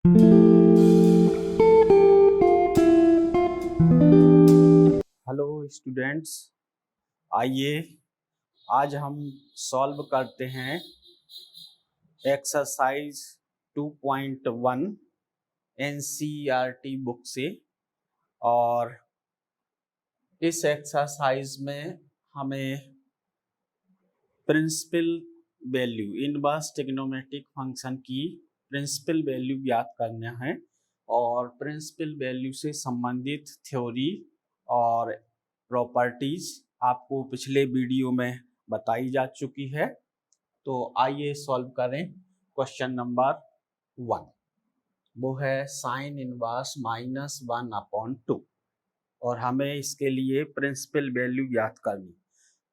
Hello students, आइए आज हम सॉल्व करते हैं एक्सरसाइज 2.1 एनसीईआरटी बुक से। और इस एक्सरसाइज में हमें principal value inverse trigonometric function की प्रिंसिपल वैल्यू ज्ञात करना है और प्रिंसिपल वैल्यू से संबंधित थ्योरी और प्रॉपर्टीज आपको पिछले वीडियो में बताई जा चुकी है। तो आइए सॉल्व करें। क्वेश्चन नंबर 1 वो है साइन इनवर्स -1/2 और हमें इसके लिए प्रिंसिपल वैल्यू ज्ञात करनी।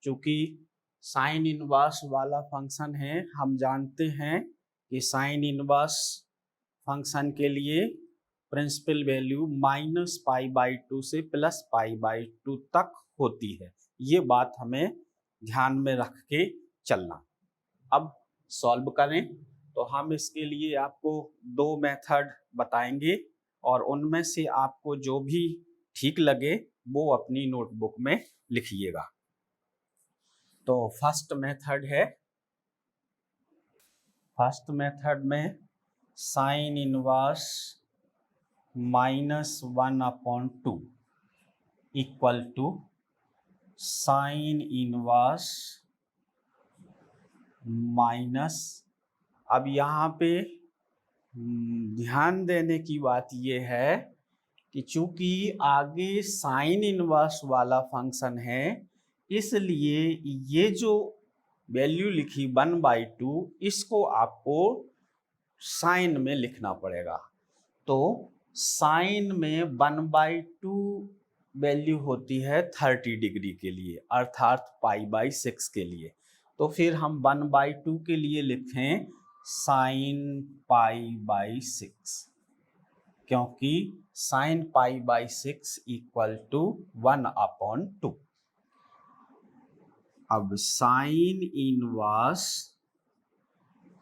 चूंकि साइन इनवर्स वाला फंक्शन है, हम जानते हैं कि साइन इनवर्स फंक्शन के लिए प्रिंसिपल वैल्यू -π/2 से +π/2 तक होती है। ये बात हमें ध्यान में रख के चलना। अब सॉल्व करें तो हम इसके लिए आपको 2 मेथड बताएंगे और उनमें से आपको जो भी ठीक लगे वो अपनी नोटबुक में लिखिएगा। तो फर्स्ट मेथड में sine inverse -1/2 equal to sine inverse minus. अब यहाँ पे ध्यान देने की बात यह है कि चूंकि आगे साइन इनवर्स वाला फंक्शन है, इसलिए ये जो वैल्यू लिखी 1/2 इसको आपको साइन में लिखना पड़ेगा। तो साइन में 1/2 वैल्यू होती है 30 डिग्री के लिए, अर्थात π/6 के लिए। तो फिर हम 1/2 के लिए लिखें साइन π/6, क्योंकि साइन π/6 इक्वल टू 1/2। अब साइन इनवर्स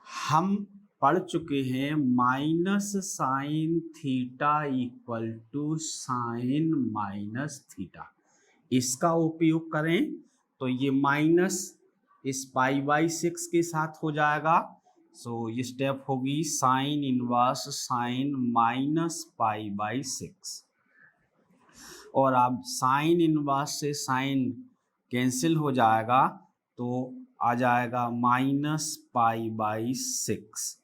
हम पढ़ चुके हैं minus sine theta equal to sine minus theta. इसका उपयोग करें तो ये माइनस इस π/6 के साथ हो जाएगा। सो ये स्टेप होगी साइन इनवर्स साइन -π/6। और अब साइन इनवर्स से साइन कैंसिल हो जाएगा तो आ जाएगा -π/6।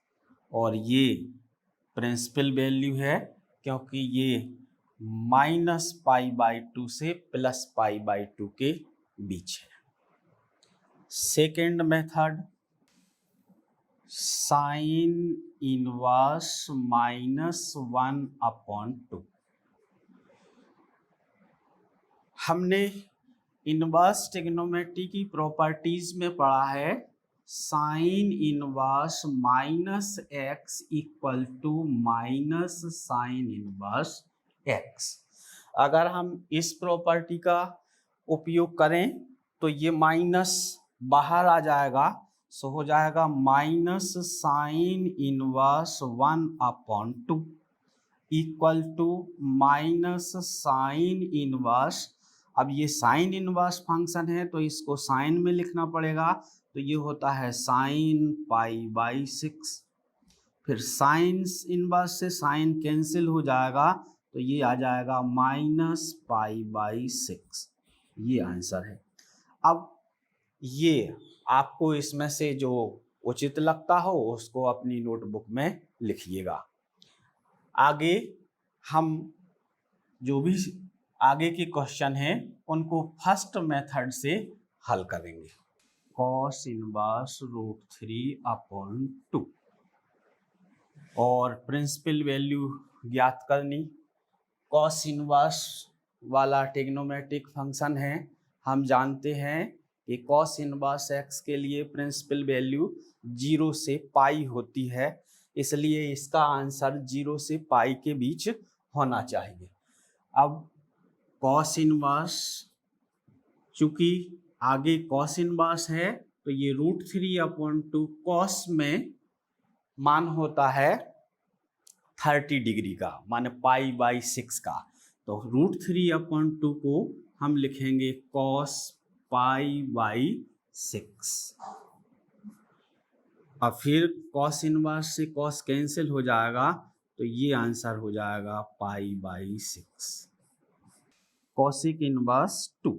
और ये प्रिंसिपल वैल्यू है क्योंकि ये -π/2 से +π/2 के बीच है। Second method sine inverse -1/2। हमने इनवर्स ट्रिग्नोमेट्री की प्रॉपर्टीज में पढ़ा है sine inverse -x equal to minus sine inverse x। अगर हम इस प्रॉपर्टी का उपयोग करें तो ये माइनस बाहर आ जाएगा, सो हो जाएगा minus sine inverse 1/2 equal to minus sine inverse. अब ये साइन इनवर्स फंक्शन है तो इसको साइन में लिखना पड़ेगा, तो ये होता है साइन π/6। फिर साइन इनवर्स से साइन कैंसिल हो जाएगा तो ये आ जाएगा -π/6। ये आंसर है। अब ये आपको इसमें से जो उचित लगता हो उसको अपनी नोटबुक में लिखिएगा। आगे हम जो भी आगे के क्वेश्चन हैं उनको फर्स्ट मेथड से हल करेंगे। cos इनवर्स √3/2 और प्रिंसिपल वैल्यू ज्ञात करनी। cos इनवर्स वाला ट्रिग्नोमेट्रिक फंक्शन है, हम जानते हैं कि cos इनवर्स x के लिए प्रिंसिपल वैल्यू 0 से पाई होती है, इसलिए इसका आंसर 0 से पाई के बीच होना चाहिए। अब cos इनवर्स, चूंकि आगे cos इनवर्स है तो ये √3/2 cos में मान होता है 30 डिग्री का, माने π/6 का। तो √3/2 को हम लिखेंगे cos π/6। और फिर cos इनवर्स से cos कैंसिल हो जाएगा, तो ये आंसर हो जाएगा π/6। कॉसिक इनवर्स 2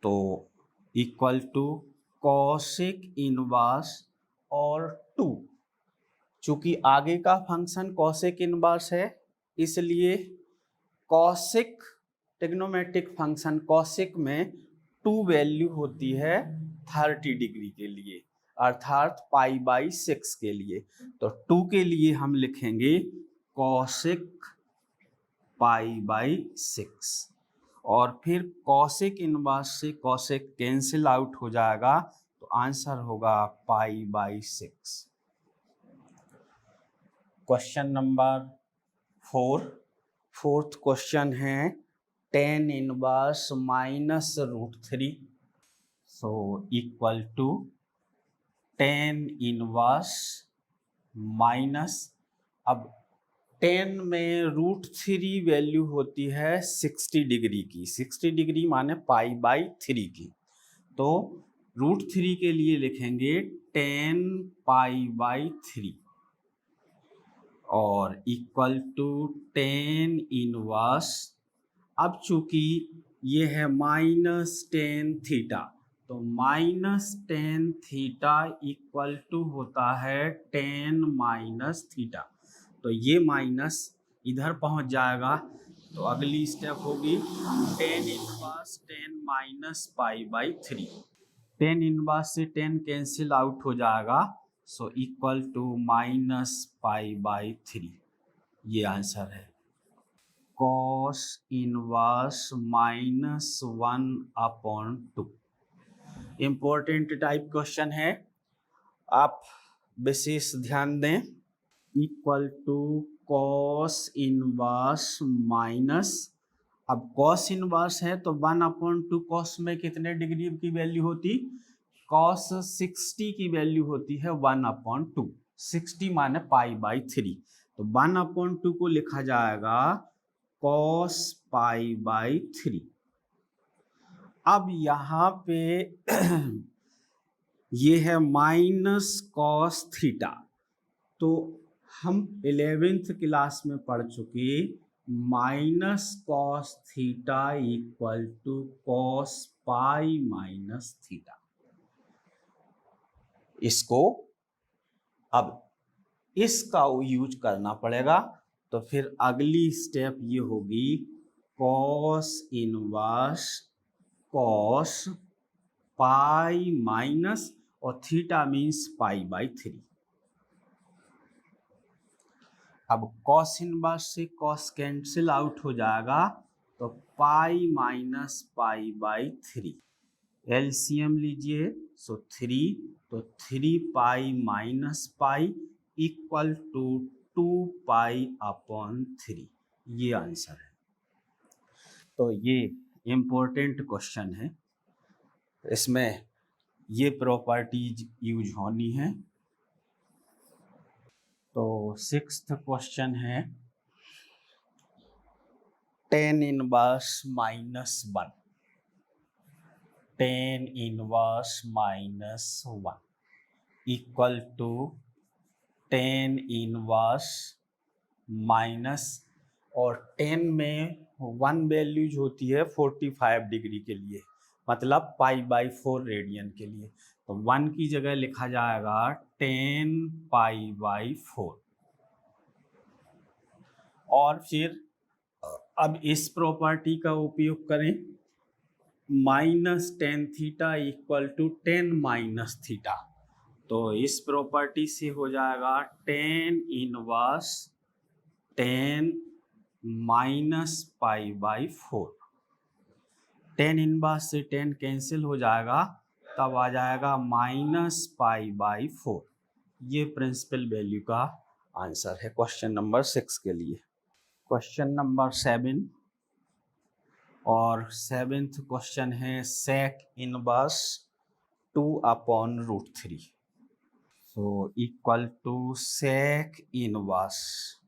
तो इक्वल टू कॉसिक इनवर्स और 2। चूंकि आगे का फंक्शन कॉसिक इनवर्स है, इसलिए कॉसिक ट्रिग्नोमेट्रिक फंक्शन कॉसिक में 2 वैल्यू होती है 30 डिग्री के लिए, अर्थात π/6 के लिए। तो 2 के लिए हम लिखेंगे कॉसिक π/6। और फिर कॉसिक इनवर्स से कॉसिक कैंसिल आउट हो जाएगा, तो आंसर होगा π/6। क्वेश्चन नंबर 4, फोर्थ क्वेश्चन है tan inverse -√3 so equal to tan inverse minus, अब tan में √3 वैल्यू होती है 60 डिग्री की, 60 डिग्री माने π/3 की। तो √3 के लिए लिखेंगे tan π/3 और इक्वल टू tan इनवर्स। अब चूंकि ये है -tan थीटा, तो -tan थीटा इक्वल टू होता है tan -थीटा। तो ये माइनस इधर पहुंच जाएगा, तो अगली स्टेप होगी tan inverse tan -π/3। tan inverse से tan कैंसिल आउट हो जाएगा, सो इक्वल टू -π/3। ये आंसर है। cos inverse -1/2 important type question है, आप विशेष ध्यान दें। Equal to cos inverse minus, अब cos इनवर्स है तो 1/2 cos में कितने डिग्री की वैल्यू होती, cos 60 की वैल्यू होती है 1/2, 60 माने π/3। तो 1/2 को लिखा जाएगा cos π/3। अब यहाँ पे ये है -cos थीटा, तो हम 11th क्लास में पढ़ चुके -cos theta equal to cos π-थीटा। इसको अब इसका यूज करना पड़ेगा, तो फिर अगली स्टेप ये होगी cos इनवर्स cos π- और थीटा मीन्स π/3। अब cos इनवर्स से cos कैंसिल आउट हो जाएगा, तो π-π/3 एलसीएम लीजिए, सो 3, तो 3π-π इक्वल टू 2π/3। ये आंसर है। तो ये इम्पोर्टेंट क्वेश्चन है, इसमें ये प्रॉपर्टीज यूज होनी है। तो 6th क्वेश्चन है tan inverse -1, tan inverse -1 equal to tan inverse minus, और tan में 1 वैल्यूज होती है 45 डिग्री के लिए, मतलब π/4 रेडियन के लिए। तो 1 की जगह लिखा जाएगा tan π/4। और फिर अब इस प्रॉपर्टी का उपयोग करें, -tan theta equal to tan -theta. तो इस प्रॉपर्टी से हो जाएगा tan inverse tan -π/4। tan inverse से tan कैंसिल हो जाएगा, तब आ जाएगा -π/4। ये प्रिंसिपल वैल्यू का आंसर है क्वेश्चन नंबर 6 के लिए। क्वेश्चन नंबर 7 और 7th क्वेश्चन है sec inverse 2/√3 so equal to sec inverse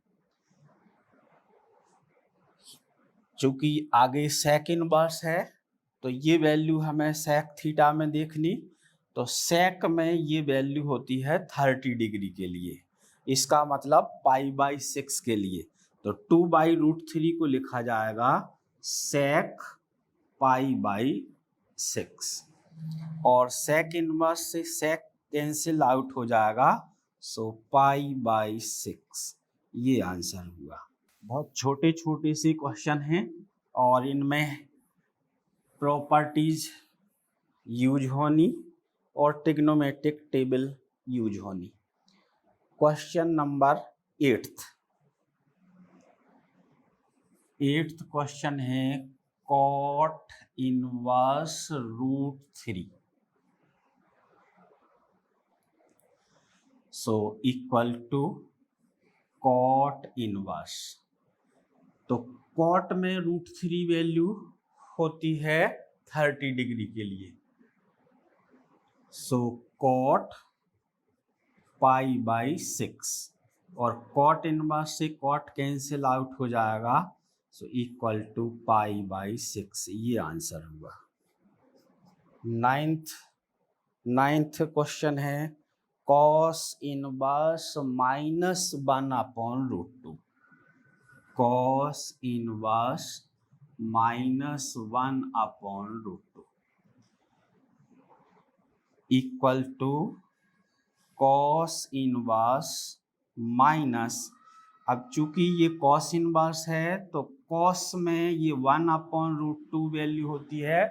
चूंकि आगे सेक इनवर्स है तो ये वैल्यू हमें सेक थीटा में देखनी, तो सेक में ये वैल्यू होती है 30 डिग्री के लिए, इसका मतलब π/6 के लिए। तो 2/√3 को लिखा जाएगा सेक π/6 और सेक इनवर्स से सेक कैंसिल आउट हो जाएगा, सो π/6 ये आंसर हुआ। बहुत छोटे छोटे से क्वेश्चन हैं और इनमें प्रॉपर्टीज यूज होनी और ट्रिग्नोमेट्रिक टेबल यूज होनी। क्वेश्चन नंबर 8th क्वेश्चन है cot inverse √3 so equal to cot inverse. तो cot में √3 वैल्यू होती है 30 डिग्री के लिए, सो cot π/6 और cot इनवर्स से cot कैंसिल आउट हो जाएगा, सो इक्वल टू π/6 ये आंसर हुआ। 9th क्वेश्चन है cos inverse -1/√2 cos inverse -1/√2 equal to cos inverse minus, अब चूंकि ये cos इनवर्स है तो cos में ये 1/√2 वैल्यू होती है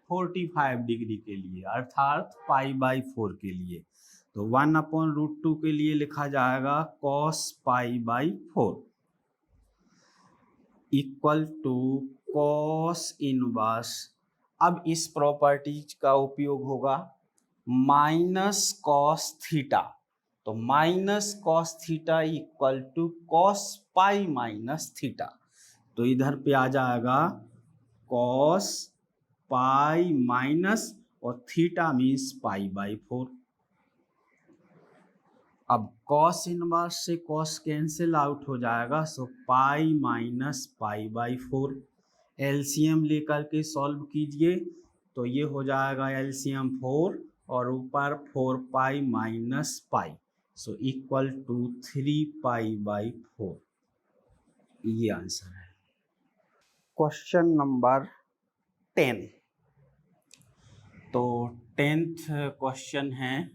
45 डिग्री के लिए, अर्थात π/4 के लिए। तो 1/√2 के लिए लिखा जाएगा cos π/4 equal to cos inverse. अब इस प्रॉपर्टीज का उपयोग होगा माइनस cos थीटा, तो minus cos theta equal to cos π-थीटा, तो इधर पे आ जाएगा cos π- और थीटा मीन्स π/4। अब cos इनवर्स से cos कैंसिल आउट हो जाएगा, सो π-π/4 एलसीएम लेकर के सॉल्व कीजिए तो ये हो जाएगा एलसीएम 4 और ऊपर 4π-π, सो इक्वल टू 3π/4 ये आंसर है। क्वेश्चन नंबर 10 तो 10th क्वेश्चन है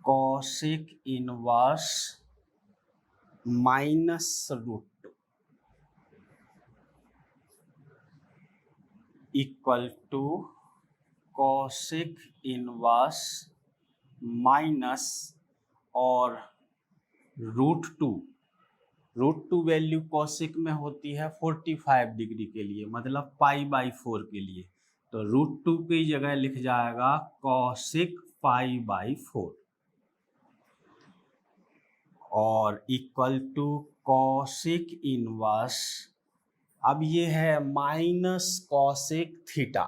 cosec inverse -√2 equal to cosec inverse minus और √2 वैल्यू cosec में होती है 45 डिग्री के लिए, मतलब π/4 के लिए, तो √2 की जगह लिख जाएगा cosec π/4 और इक्वल टू cosec इनवर्स, अब ये है माइनस cosec थीटा,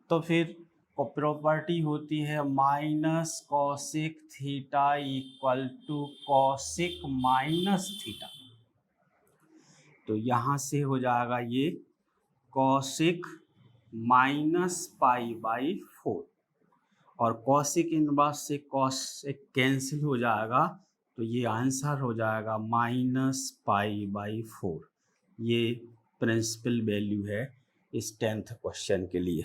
तो फिर प्रॉपर्टी होती है minus cosec theta equal to cosec minus theta, तो यहाँ से हो जाएगा ये cosec -π/4 और cosec इनवर्स से cosec कैंसिल हो जाएगा, तो ये आंसर हो जाएगा -π/4। ये प्रिंसिपल वैल्यू है इस 10th क्वेश्चन के लिए।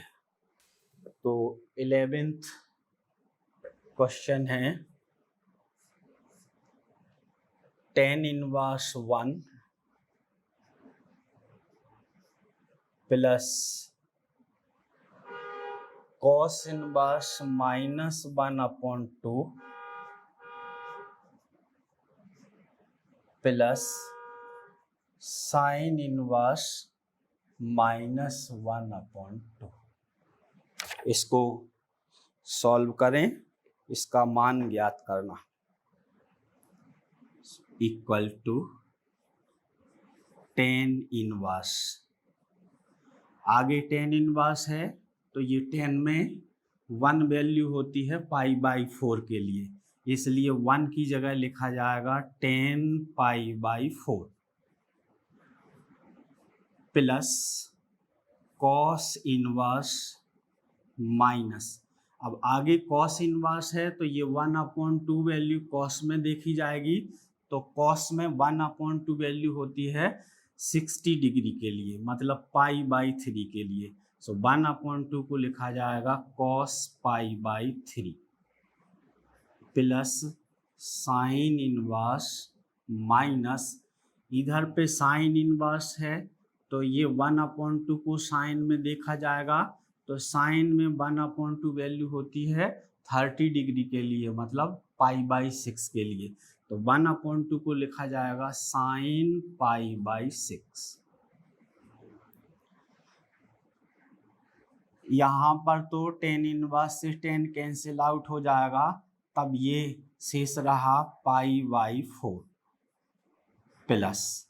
तो 11th क्वेश्चन है tan inverse 1 plus cos inverse -1/2 plus sin inverse -1/2। इसको सॉल्व करें, इसका मान ज्ञात करना, इक्वल टू tan इनवर्स, आगे tan इनवर्स है तो ये tan में 1 वैल्यू होती है π/4 के लिए, इसलिए 1 की जगह लिखा जाएगा tan π/4 plus cos inverse minus, अब आगे कॉस इनवर्स है तो ये 1/2 वैल्यू कॉस में देखी जाएगी, तो कॉस में 1/2 वैल्यू होती है 60 डिग्री के लिए, मतलब π/3 के लिए। सो 1/2 को लिखा जाएगा cos π/3 plus sine inverse minus, इधर पे साइन इनवर्स है तो ये 1/2 को साइन में देखा जाएगा, तो साइन में 1/2 वैल्यू होती है 30 डिग्री के लिए, मतलब π/6 के लिए, तो 1/2 को लिखा जाएगा साइन π/6। यहाँ पर तो tan इनवर्स से tan कैंसिल आउट हो जाएगा, तब ये शेष रहा π/4 प्लस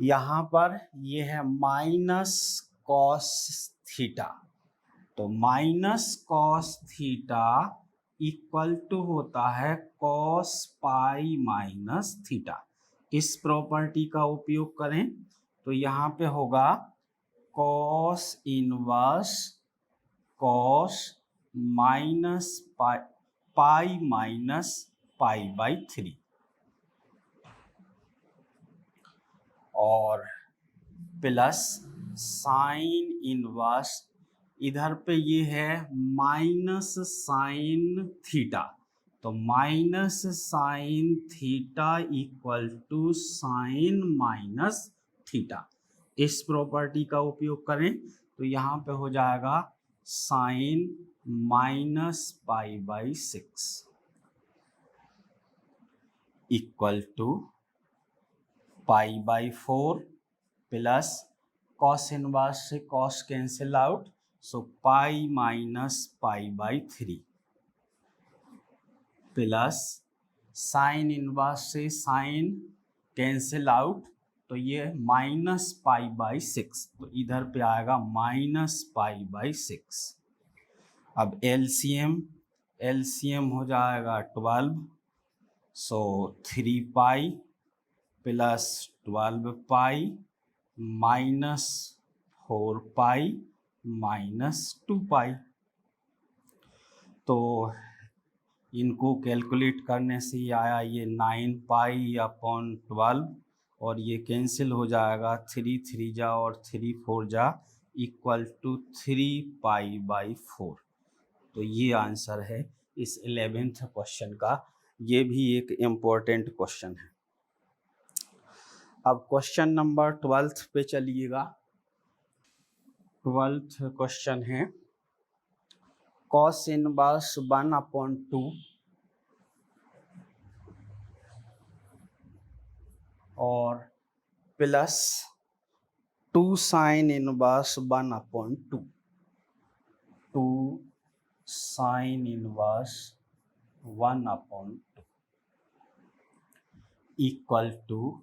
यहाँ पर ये है माइनस कॉस थीटा, तो minus cos theta equal to होता है कॉस π-थीटा। इस प्रॉपर्टी का उपयोग करें तो यहाँ पे होगा कॉस इनवर्स कॉस माइनस π-π/3 और प्लस साइन इनवर्स, इधर पे ये है माइनस साइन थीटा, तो minus sine theta equal to sine minus theta. इस प्रॉपर्टी का उपयोग करें तो यहाँ पे हो जाएगा sine -π/6 equal to π/4 plus cos inverse से cos cancel out, so π-π/3 plus sine inverse से साइन कैंसिल आउट, तो ये -π/6, तो इधर पे आएगा -π/6। अब एलसीएम हो जाएगा 12, सो 3π प्लस 12π माइनस 4π माइनस 2π, तो इनको कैलकुलेट करने से ही आया ये 9π/12 और ये कैंसिल हो जाएगा, 3 3 जा और 3 4 जा इक्वल टू 3π/4। तो ये आंसर है इस 11th क्वेश्चन का, ये भी एक इम्पोर्टेंट क्वेश्चन है। अब क्वेश्चन नंबर 12th पे चलिएगा। 12th क्वेश्चन है कॉस इनवर्स 1/2 और plus 2 sine inverse 1/2, 2 sine inverse 1/2 equal to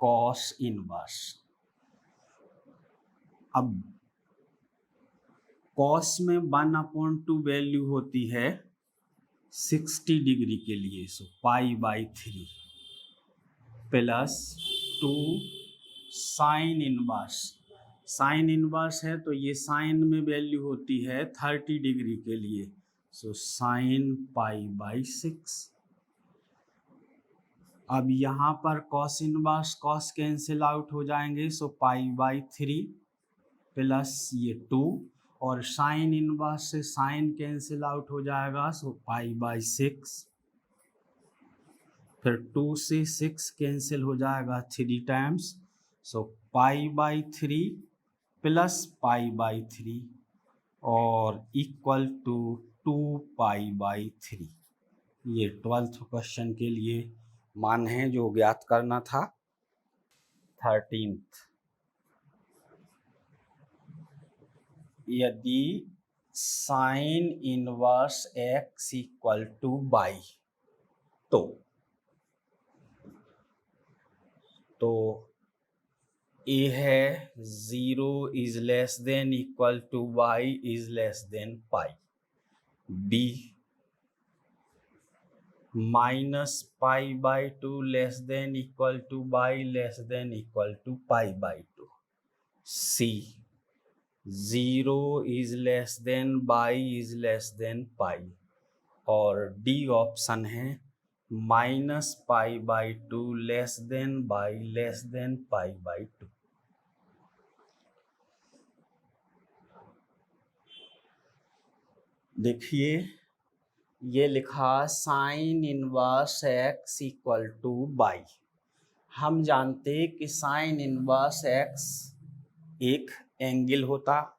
cos inverse. अब कॉस में 1/2 वैल्यू होती है 60 डिग्री के लिए, so π/3 plus 2 sine inverse, sine inverse है तो ये साइन में वैल्यू होती है 30 डिग्री के लिए, सो साइन π/6। अब यहाँ पर cos inverse cos cancel out हो जाएंगे, सो π/3 प्लस ये 2 और साइन इनवर्स से साइन कैंसिल आउट हो जाएगा, सो π/6, फिर 2 से 6 कैंसिल हो जाएगा 3 टाइम्स, सो π/3 प्लस π/3 और इक्वल टू 2π/3। ये 12th क्वेश्चन के लिए मान है जो ज्ञात करना था। 13th, यदि sine inverse x equal to y, तो a है 0 is less than equal to y is less than pi, b -π/2 less than equal to y less than equal to π/2, C 0 is less than y is less than pi, और D option है -π/2 less than y less than π/2। देखिए ये लिखा sine inverse x equal to y. हम जानते कि sign inverse x एक angle होता,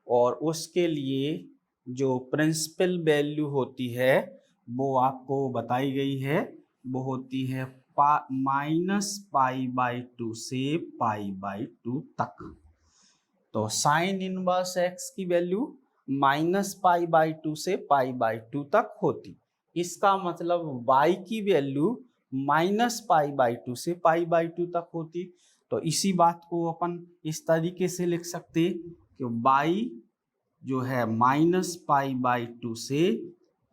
और उसके लिए जो प्रिंसिपल वैल्यू होती है वो आपको बताई गई है, वो होती है -π/2 से π/2 तक। तो साइन इनवर्स x की वैल्यू -π/2 से π/2 तक होती। इसका मतलब y की वैल्यू -π/2 से π/2 तक होती। तो इसी बात को अपन इस तरीके से लिख सकते कि y जो है -π/2 से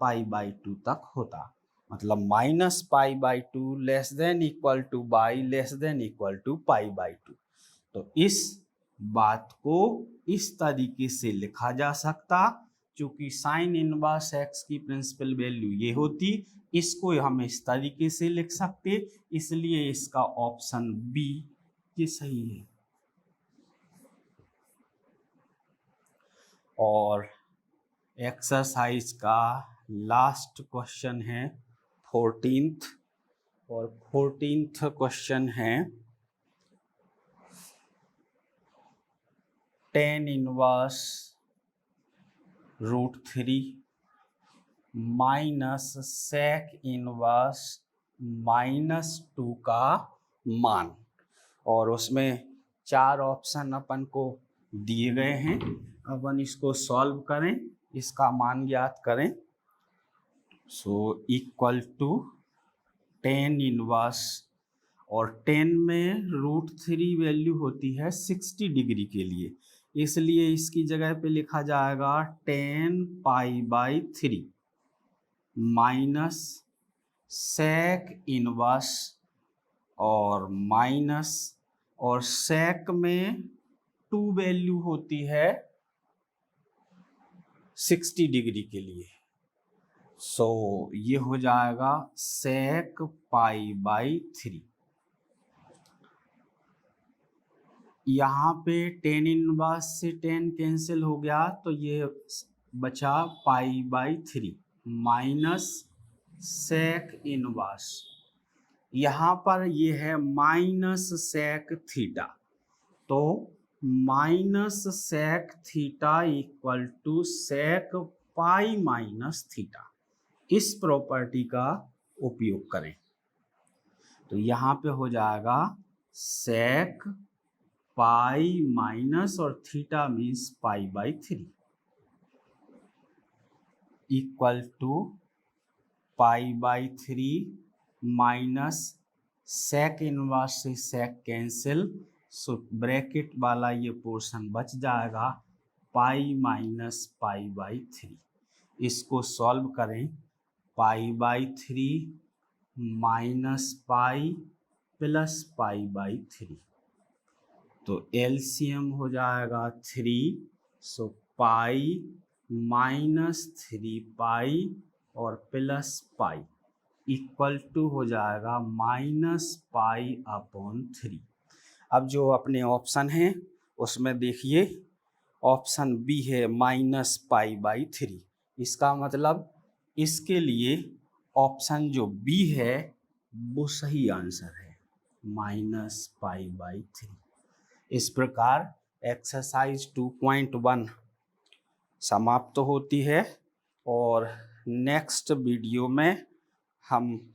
π/2 तक होता। मतलब -π/2 less than equal to y less than equal to π/2। तो इस बात को इस तरीके से लिखा जा सकता, क्योंकि साइन इनवर्स x की प्रिंसिपल वैल्यू ये होती, इसको हम इस तरीके से लिख सकते, इसलिए इसका ऑप्शन बी ये सही है। और एक्सरसाइज का लास्ट क्वेश्चन है 14th, और 14th क्वेश्चन है tan inverse √3 minus sec inverse -2 का मान, और उसमें 4 ऑप्शन अपन को दिए गए हैं। अपन इसको सॉल्व करें, इसका मान ज्ञात करें। So equal to tan inverse, और 10 में √3 वैल्यू होती है 60 डिग्री के लिए, इसलिए इसकी जगह पे लिखा जाएगा tan π/3 माइनस sec इनवर्स, और माइनस, और sec में 2 वैल्यू होती है 60 डिग्री के लिए। सो ये हो जाएगा sec π/3। यहाँ पे tan इनवर्स से tan कैंसिल हो गया, तो ये बचा π/3 माइनस sec इनवर्स। यहाँ पर ये है माइनस sec थीटा, तो minus sec theta equal to sec π-थीटा। इस प्रॉपर्टी का उपयोग करें तो यहाँ पे हो जाएगा sec पाई माइनस और theta means π/3 equal to π/3 minus sec inverse से sec कैंसिल, सो ब्रैकेट वाला ये पोर्शन बच जाएगा π-π/3। इसको सॉल्व करें, π/3 माइनस पाई प्लस π/3, तो एलसीएम हो जाएगा 3, सो पाई माइनस 3π और प्लस पाई इक्वल टू हो जाएगा -π/3। अब जो अपने ऑप्शन हैं उसमें देखिए ऑप्शन बी है -π/3। इसका मतलब इसके लिए ऑप्शन जो बी है वो सही आंसर है, -π/3। इस प्रकार एक्सरसाइज 2.1 समाप्त होती है, और नेक्स्ट वीडियो में हम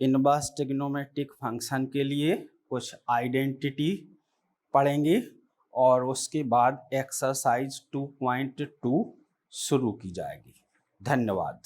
इनवर्स ट्रिग्नोमेट्रिक फंक्शन के लिए कुछ आइडेंटिटी पढ़ेंगे, और उसके बाद एक्सरसाइज 2.2 शुरू की जाएगी। धन्यवाद।